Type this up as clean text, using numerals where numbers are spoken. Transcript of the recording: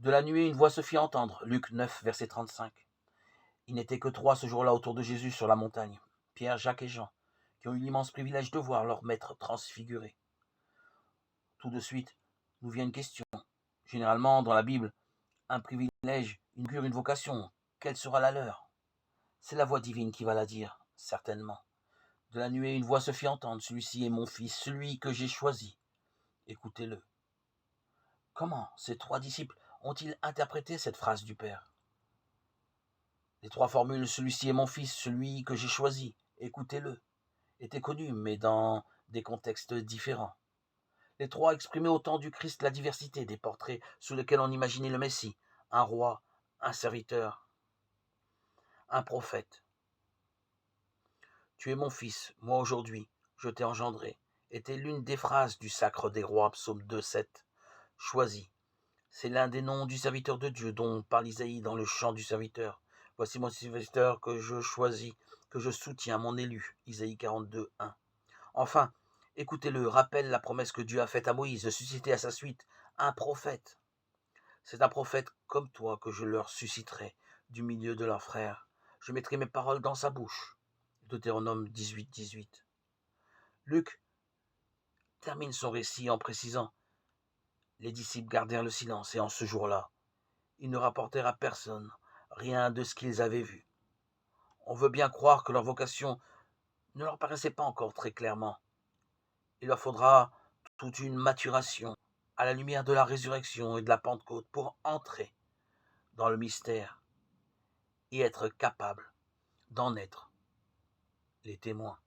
De la nuée, une voix se fit entendre. Luc 9, verset 35. Il n'était que trois ce jour-là autour de Jésus sur la montagne. Pierre, Jacques et Jean, qui ont eu l'immense privilège de voir leur maître transfiguré. Tout de suite, nous vient une question. Généralement, dans la Bible, un privilège inaugure une vocation. Quelle sera la leur? C'est la voix divine qui va la dire, certainement. De la nuée, une voix se fit entendre. Celui-ci est mon fils, celui que j'ai choisi. Écoutez-le. Comment ces trois disciples ont-ils interprété cette phrase du Père? Les trois formules, celui-ci est mon fils, celui que j'ai choisi, écoutez-le, étaient connues, mais dans des contextes différents. Les trois exprimaient au temps du Christ la diversité des portraits sous lesquels on imaginait le Messie, un roi, un serviteur, un prophète. Tu es mon fils, moi aujourd'hui, je t'ai engendré, était l'une des phrases du Sacre des Rois, psaume 2,7. Choisi. C'est l'un des noms du serviteur de Dieu dont parle Isaïe dans le chant du serviteur. Voici mon serviteur que je choisis, que je soutiens, mon élu. Isaïe 42, 1. Enfin, écoutez-le, rappelle la promesse que Dieu a faite à Moïse de susciter à sa suite un prophète. C'est un prophète comme toi que je leur susciterai du milieu de leurs frères. Je mettrai mes paroles dans sa bouche. Deutéronome 18, 18. Luc termine son récit en précisant: les disciples gardèrent le silence et en ce jour-là, ils ne rapportèrent à personne rien de ce qu'ils avaient vu. On veut bien croire que leur vocation ne leur paraissait pas encore très clairement. Il leur faudra toute une maturation à la lumière de la résurrection et de la Pentecôte pour entrer dans le mystère et être capable d'en être les témoins.